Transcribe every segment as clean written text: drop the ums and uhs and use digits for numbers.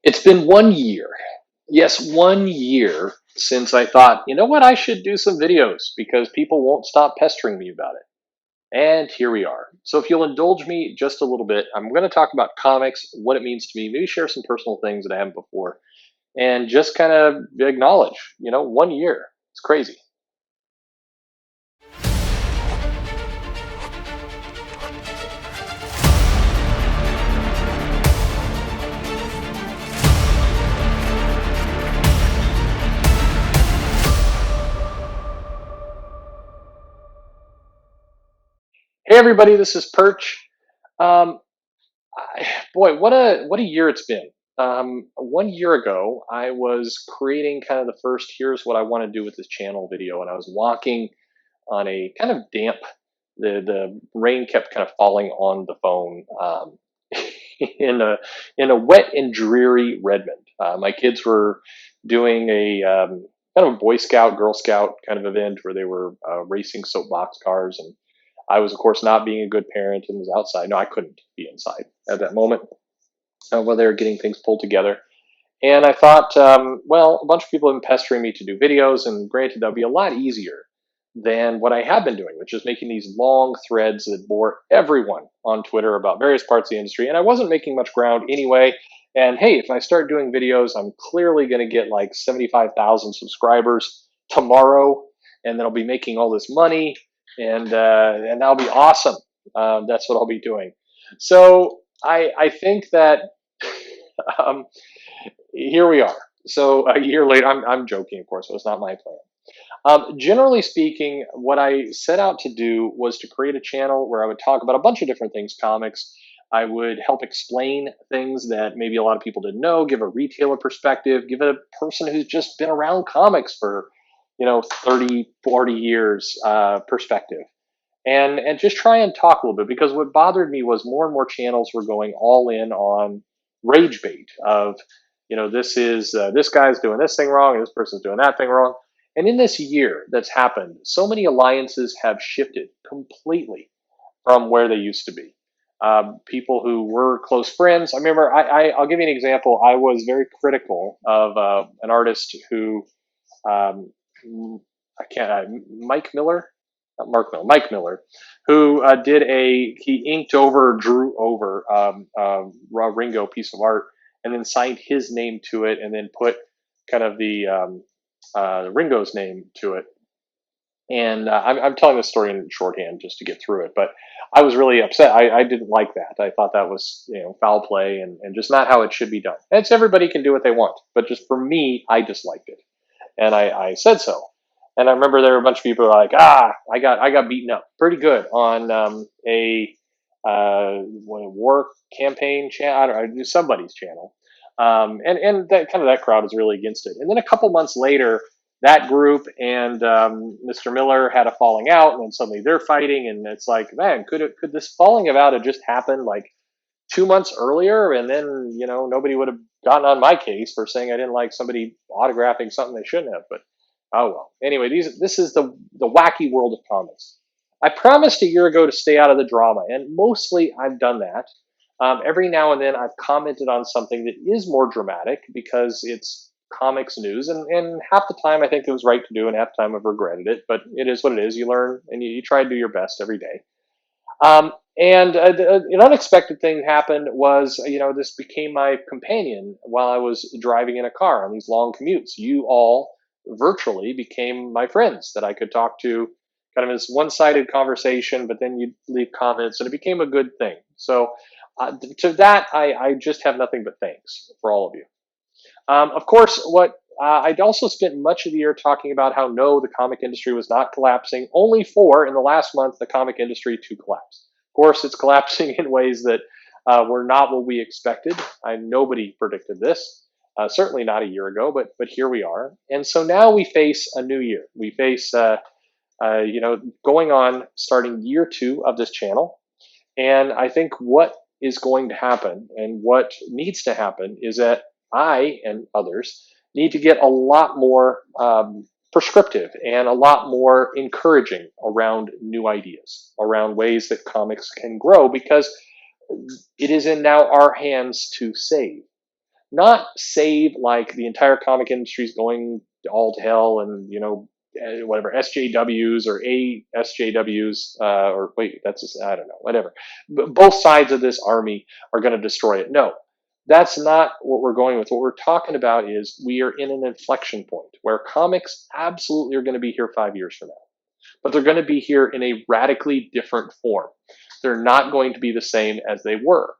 It's been 1 year. Yes, 1 year since I thought, you know what, I should do some videos because people won't stop pestering me about it. And here we are. So if you'll indulge me just a little bit, I'm going to talk about comics, what it means to me, maybe share some personal things that I haven't before, and just kind of acknowledge, 1 year. It's crazy. Hey everybody, this is Perch. Um, Boy, what a year it's been. 1 year ago, I was creating kind of the first here's what I want to do with this channel video, and I was walking on a kind of damp. The rain kept kind of falling on the phone in a wet and dreary Redmond. My kids were doing a kind of a Boy Scout, Girl Scout kind of event where they were racing soapbox cars, and I was, of course, not being a good parent and was outside. No, I couldn't be inside at that moment while they were getting things pulled together. And I thought, well, a bunch of people have been pestering me to do videos, and granted, that would be a lot easier than what I have been doing, which is making these long threads that bore everyone on Twitter about various parts of the industry. And I wasn't making much ground anyway. And hey, if I start doing videos, I'm clearly going to get like 75,000 subscribers tomorrow, and then I'll be making all this money, and that'll be awesome. That's what I'll be doing. So I think that um, here we are. So a year later, I'm joking, of course, but it's not my plan. Generally speaking, what I set out to do was to create a channel where I would talk about a bunch of different things, comics. I would help explain things that maybe a lot of people didn't know, give a retailer perspective, give a person who's just been around comics for, 30, 40 years perspective. And just try and talk a little bit, because what bothered me was more and more channels were going all in on rage bait of, this guy's doing this thing wrong and this person's doing that thing wrong. And in this year that's happened, so many alliances have shifted completely from where they used to be. People who were close friends. I remember, I'll give you an example. I was very critical of an artist who, um, I can't, Mike Miller, not Mark Miller, Mike Miller, who he inked over, drew over Raw Ringo piece of art, and then signed his name to it, and then put kind of the Ringo's name to it. And I'm telling this story in shorthand just to get through it, but I was really upset. I didn't like that. I thought that was foul play and just not how it should be done. And it's everybody can do what they want, but just for me, I disliked it, and I said so. And I remember there were a bunch of people who were like, I got beaten up pretty good on a war campaign channel. I don't know, somebody's channel, and that kind of that crowd was really against it. And then a couple months later, that group and Mr. Miller had a falling out, and then suddenly they're fighting, and it's like, man, could this falling out have just happened like 2 months earlier, and then nobody would have gotten on my case for saying I didn't like somebody autographing something they shouldn't have. But oh well. Anyway, this is the wacky world of comics. I promised a year ago to stay out of the drama, and mostly I've done that. Every now and then I've commented on something that is more dramatic because it's comics news, and half the time I think it was right to do, and half the time I've regretted it. But it is what it is. You learn, and you try to do your best every day. And an unexpected thing happened was, this became my companion while I was driving in a car on these long commutes. You all virtually became my friends that I could talk to, kind of this one-sided conversation, but then you'd leave comments, and it became a good thing. So to that, I just have nothing but thanks for all of you. Of course, what I'd also spent much of the year talking about how no, the comic industry was not collapsing, only for, in the last month, the comic industry to collapse. Of course, it's collapsing in ways that were not what we expected. Nobody predicted this, certainly not a year ago, but here we are. And so now we face a new year. We face, going on, starting year 2 of this channel. And I think what is going to happen and what needs to happen is that I and others need to get a lot more prescriptive and a lot more encouraging around new ideas, around ways that comics can grow, because it is in now our hands to save. not save like the entire comic industry is going all to hell and, whatever SJWs or ASJWs, or wait, that's just, I don't know, whatever. But both sides of this army are going to destroy it. No, that's not what we're going with. What we're talking about is we are in an inflection point where comics absolutely are going to be here 5 years from now, but they're going to be here in a radically different form. They're not going to be the same as they were.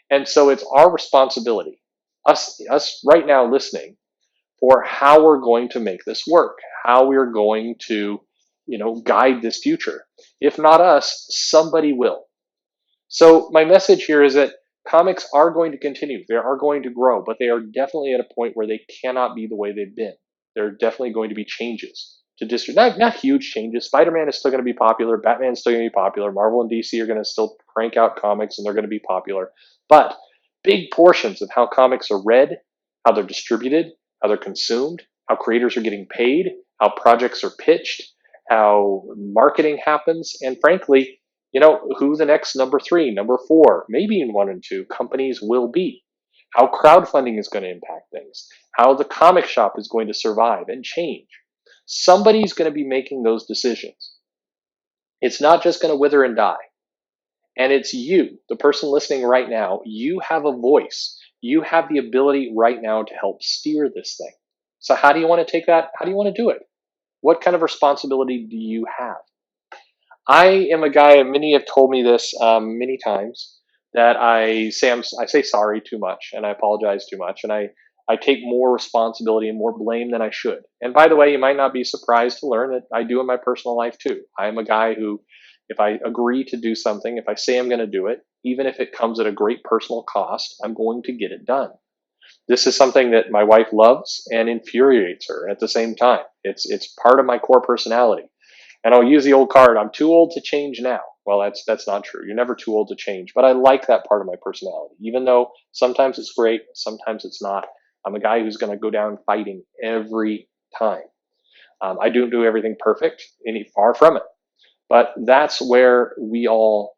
And so it's our responsibility, us right now listening, for how we're going to make this work, how we're going to, guide this future. If not us, somebody will. So my message here is that comics are going to continue. They are going to grow, but they are definitely at a point where they cannot be the way they've been. There are definitely going to be changes to district. Not huge changes. Spider-Man is still going to be popular. Batman is still going to be popular. Marvel and DC are going to still crank out comics, and they're going to be popular. But big portions of how comics are read, how they're distributed, how they're consumed, how creators are getting paid, how projects are pitched, how marketing happens, and frankly, who the next number three, number four, maybe in one and two companies will be, how crowdfunding is going to impact things, how the comic shop is going to survive and change. Somebody's going to be making those decisions. It's not just going to wither and die. And it's you, the person listening right now. You have a voice. You have the ability right now to help steer this thing. So how do you want to take that? How do you want to do it? What kind of responsibility do you have? I am a guy. Many have told me this many times that I say sorry too much and I apologize too much and I take more responsibility and more blame than I should. And by the way, you might not be surprised to learn that I do in my personal life too. I am a guy who, if I agree to do something, if I say I'm going to do it, even if it comes at a great personal cost, I'm going to get it done. This is something that my wife loves and infuriates her at the same time. It's part of my core personality. And I'll use the old card. I'm too old to change now. Well, that's not true. You're never too old to change. But I like that part of my personality, even though sometimes it's great, sometimes it's not. I'm a guy who's going to go down fighting every time. I don't do everything perfect, any far from it. But that's where we all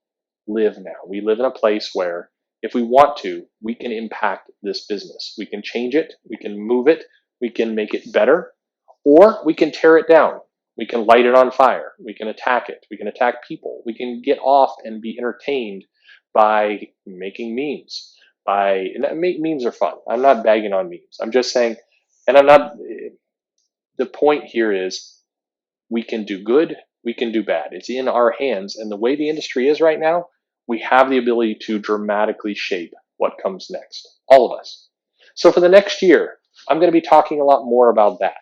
live now. We live in a place where, if we want to, we can impact this business. We can change it. We can move it. We can make it better, or we can tear it down. We can light it on fire. We can attack it. We can attack people. We can get off and be entertained by making memes. Memes are fun. I'm not bagging on memes. I'm just saying, and I'm not. The point here is we can do good. We can do bad. It's in our hands. And the way the industry is right now, we have the ability to dramatically shape what comes next. All of us. So for the next year, I'm going to be talking a lot more about that.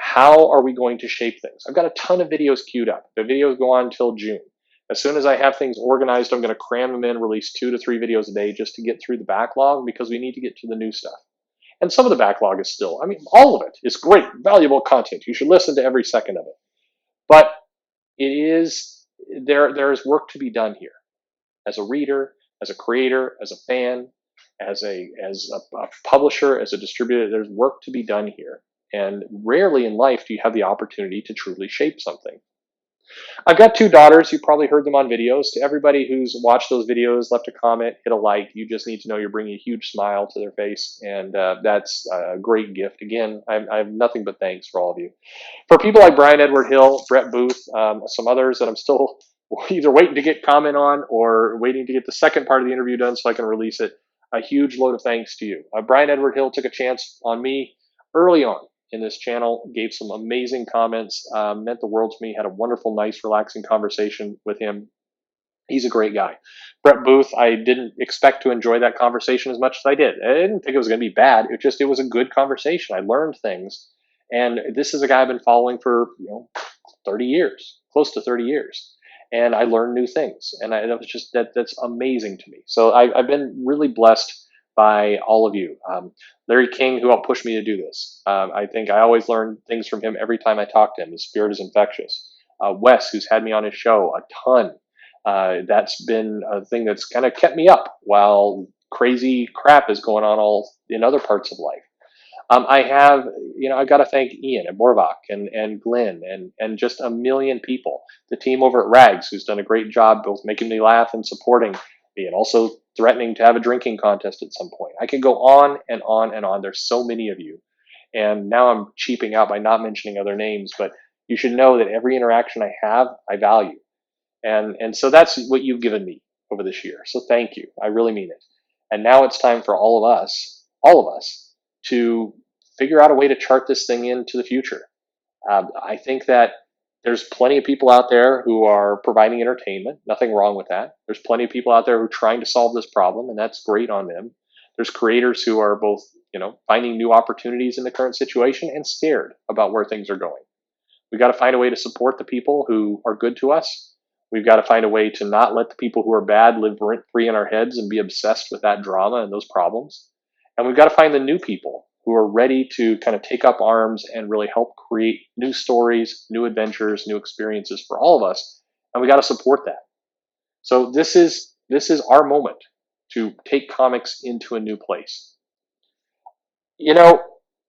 How are we going to shape things? I've got a ton of videos queued up. The videos go on until June. As soon as I have things organized, I'm going to cram them in, release 2 to 3 videos a day just to get through the backlog, because we need to get to the new stuff. And some of the backlog is still, all of it is great, valuable content. You should listen to every second of it. But there is work to be done here. As a reader, as a creator, as a fan, as a publisher, as a distributor, there's work to be done here. And rarely in life do you have the opportunity to truly shape something. I've got 2 daughters. You probably heard them on videos. To everybody who's watched those videos, left a comment, hit a like, you just need to know you're bringing a huge smile to their face. And that's a great gift. Again, I have nothing but thanks for all of you. For people like Brian Edward Hill, Brett Booth, some others that I'm still either waiting to get comment on or waiting to get the second part of the interview done so I can release it, a huge load of thanks to you. Brian Edward Hill took a chance on me early on in this channel, gave some amazing comments, meant the world to me, had a wonderful, nice, relaxing conversation with him. He's a great guy. Brett Booth, I didn't expect to enjoy that conversation as much as I did. I didn't think it was going to be bad. It was a good conversation. I learned things. And this is a guy I've been following for 30 years, close to 30 years. And I learned new things. And that's amazing to me. So I've been really blessed by all of you. Larry King, who helped push me to do this. I think I always learn things from him every time I talk to him. His spirit is infectious. Wes, who's had me on his show a ton. That's been a thing that's kind of kept me up while crazy crap is going on all in other parts of life. I've got to thank Ian and Borvak and Glenn and just a million people. The team over at Rags, who's done a great job both making me laugh and supporting me, and also threatening to have a drinking contest at some point. I could go on and on and on. There's so many of you. And now I'm cheaping out by not mentioning other names, but you should know that every interaction I have, I value. And so that's what you've given me over this year. So thank you. I really mean it. And now it's time for all of us, to figure out a way to chart this thing into the future. I think that there's plenty of people out there who are providing entertainment. Nothing wrong with that. There's plenty of people out there who are trying to solve this problem, and that's great on them. There's creators who are both, finding new opportunities in the current situation and scared about where things are going. We've got to find a way to support the people who are good to us. We've got to find a way to not let the people who are bad live rent free in our heads and be obsessed with that drama and those problems. And we've got to find the new people who are ready to kind of take up arms and really help create new stories, new adventures, new experiences for all of us. And we got to support that. So this is our moment to take comics into a new place. You know,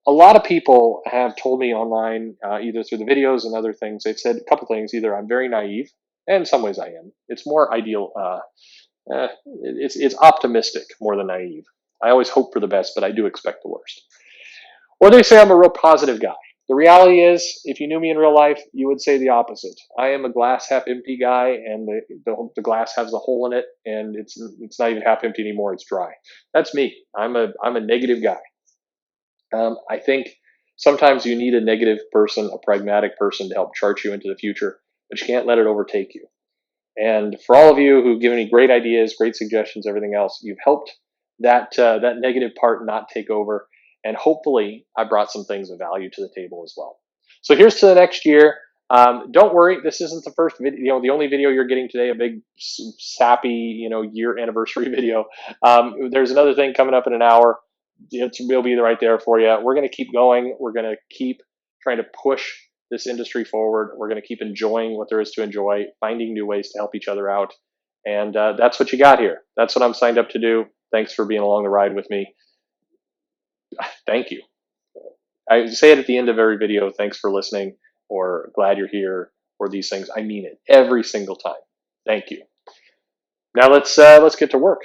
a lot of people have told me online, either through the videos and other things, they've said a couple things. Either I'm very naive, and in some ways I am. It's more ideal. It's optimistic more than naive. I always hope for the best, but I do expect the worst. Or they say I'm a real positive guy. The reality is, if you knew me in real life, you would say the opposite. I am a glass half empty guy, and the glass has a hole in it, and it's not even half empty anymore. It's dry. That's me. I'm a negative guy. I think sometimes you need a negative person, a pragmatic person, to help chart you into the future, but you can't let it overtake you. And for all of you who've given me great ideas, great suggestions, everything else, you've helped that negative part not take over. And hopefully, I brought some things of value to the table as well. So here's to the next year. Don't worry, this isn't the first video. The only video you're getting today, a big sappy, year anniversary video. There's another thing coming up in an hour. It'll be right there for you. We're going to keep going. We're going to keep trying to push this industry forward. We're going to keep enjoying what there is to enjoy, finding new ways to help each other out. And that's what you got here. That's what I'm signed up to do. Thanks for being along the ride with me. Thank you. I say it at the end of every video. Thanks for listening, or glad you're here, or these things. I mean it every single time. Thank you. Now let's get to work.